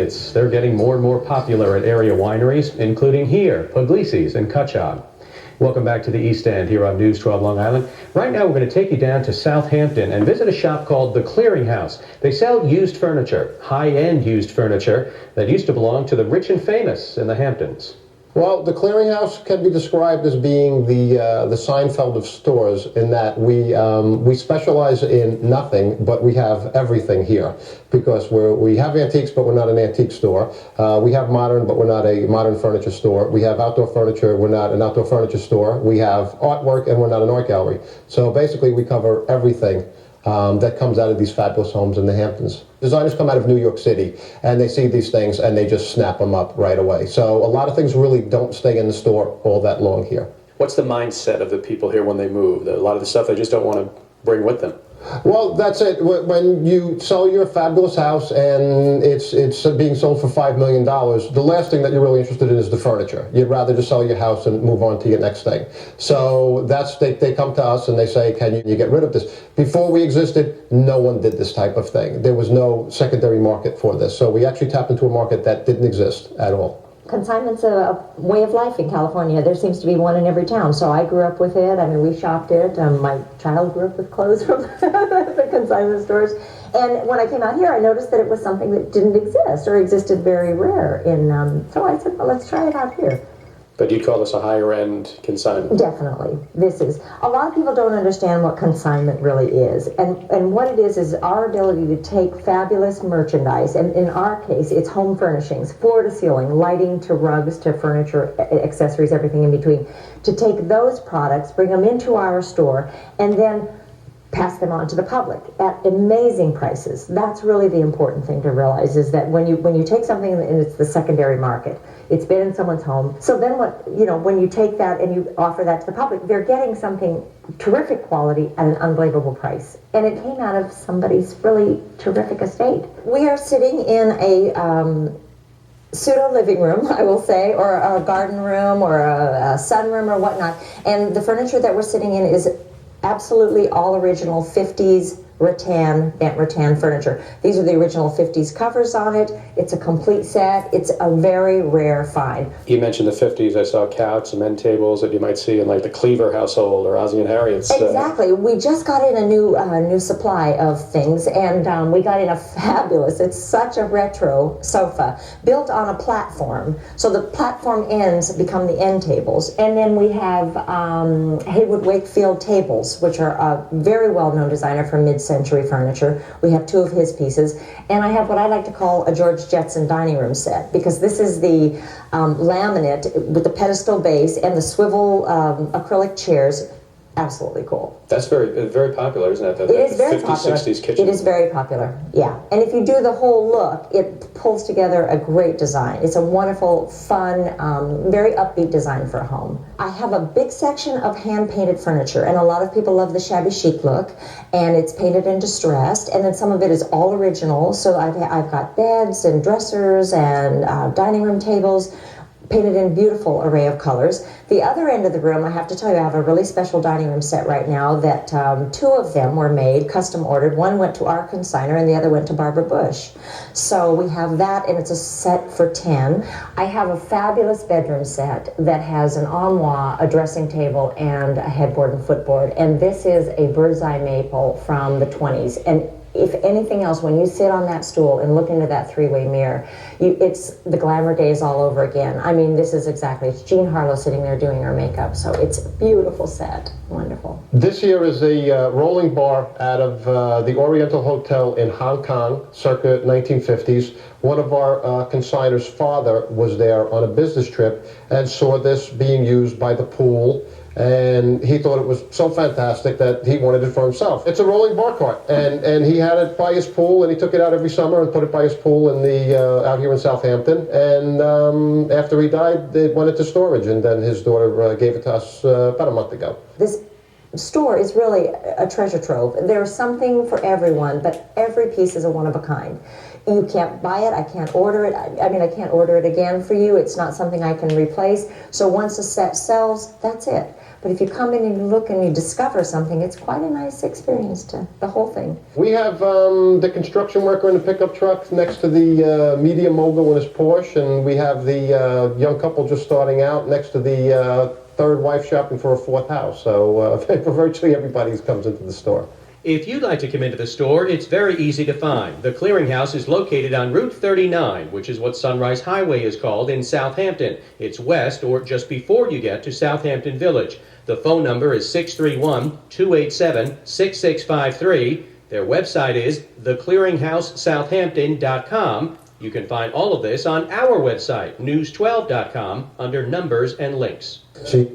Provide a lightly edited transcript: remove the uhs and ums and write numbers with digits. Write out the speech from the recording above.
biscuits. They're getting more and more popular at area wineries, including here, Puglisi's in Cutchogue. Welcome back to the East End here on News 12 Long Island. Right now we're going to take you down to Southampton and visit a shop called the ClearingHouse. They sell used furniture, high-end used furniture that used to belong to the rich and famous in the Hamptons. Well, the ClearingHouse can be described as being the Seinfeld of stores, in that we specialize in nothing, but we have everything here, because we have antiques, but we're not an antique store. We have modern, but we're not a modern furniture store. We have outdoor furniture, we're not an outdoor furniture store. We have artwork, and we're not an art gallery. So basically, we cover everything that comes out of these fabulous homes in the Hamptons. Designers come out of New York City and they see these things and they just snap them up right away. So a lot of things really don't stay in the store all that long here. What's the mindset of the people here when they move? A lot of the stuff they just don't want to bring with them. Well, that's it. When you sell your fabulous house and it's being sold for $5 million, the last thing that you're really interested in is the furniture. You'd rather just sell your house and move on to your next thing. So they come to us and they say, can you get rid of this? Before we existed, no one did this type of thing. There was no secondary market for this. So we actually tapped into a market that didn't exist at all. Consignment's a way of life in California. There seems to be one in every town. So I grew up with it. I mean, we shopped it. My child grew up with clothes from the consignment stores. And when I came out here, I noticed that it was something that didn't exist or existed very rare. So I said, well, let's try it out here. But you'd call this a higher-end consignment? Definitely. This is. A lot of people don't understand what consignment really is. And what it is our ability to take fabulous merchandise, and in our case, it's home furnishings, floor to ceiling, lighting to rugs to furniture, accessories, everything in between, to take those products, bring them into our store, and then pass them on to the public at amazing prices. That's really the important thing to realize, is that when you take something and it's the secondary market, it's been in someone's home. So then when you take that and you offer that to the public, they're getting something terrific quality at an unbelievable price. And it came out of somebody's really terrific estate. We are sitting in a pseudo living room, I will say, or a garden room or a sunroom or whatnot. And the furniture that we're sitting in is absolutely all original 50s bent rattan furniture. These are the original 50s covers on it. It's a complete set. It's a very rare find. You mentioned the 50s. I saw couch, some end tables that you might see in like the Cleaver household or Ozzie and Harriet's. Exactly. We just got in a new supply of things, and we got in a fabulous, it's such a retro sofa built on a platform. So the platform ends become the end tables. And then we have Haywood Wakefield tables, which are a very well-known designer for mid-century furniture. We have two of his pieces. And I have what I like to call a George Jetson dining room set, because this is the laminate with the pedestal base and the swivel acrylic chairs. Absolutely cool. That's very popular, isn't it? It is very 50s, popular. 60s kitchen. It is very popular, yeah. And if you do the whole look, it pulls together a great design. It's a wonderful, fun, very upbeat design for a home. I have a big section of hand-painted furniture, and a lot of people love the shabby chic look, and it's painted and distressed, and then some of it is all original. So I've got beds and dressers and dining room tables, painted in beautiful array of colors. The other end of the room, I have to tell you, I have a really special dining room set right now that two of them were made, custom ordered. One went to our consignor and the other went to Barbara Bush. So we have that, and it's a set for 10. I have a fabulous bedroom set that has an armoire, a dressing table, and a headboard and footboard. And this is a bird's eye maple from the 20s. And if anything else, when you sit on that stool and look into that three-way mirror, it's the glamour days all over again. I mean, this is it's Jean Harlow sitting there doing her makeup, so it's a beautiful set. Wonderful. This here is a rolling bar out of the Oriental Hotel in Hong Kong, circa 1950s. One of our consignor's father was there on a business trip and saw this being used by the pool, and he thought it was so fantastic that he wanted it for himself. It's a rolling bar cart, and he had it by his pool, and he took it out every summer and put it by his pool in the out here in Southampton. And after he died, it went into storage, and then his daughter gave it to us about a month ago. This store is really a treasure trove. There's something for everyone, but every piece is a one of a kind. You can't buy it, I can't order it. I mean, I can't order it again for you. It's not something I can replace. So once a set sells, that's it. But if you come in and you look and you discover something, it's quite a nice experience to the whole thing. We have the construction worker in the pickup truck next to the media mogul in his Porsche, and we have the young couple just starting out next to the third wife shopping for a fourth house. So virtually everybody comes into the store. If you'd like to come into the store, it's very easy to find. The Clearinghouse is located on Route 39, which is what Sunrise Highway is called in Southampton. It's west or just before you get to Southampton Village. The phone number is 631-287-6653. Their website is theclearinghousesouthampton.com. You can find all of this on our website, news12.com, under numbers and links. See.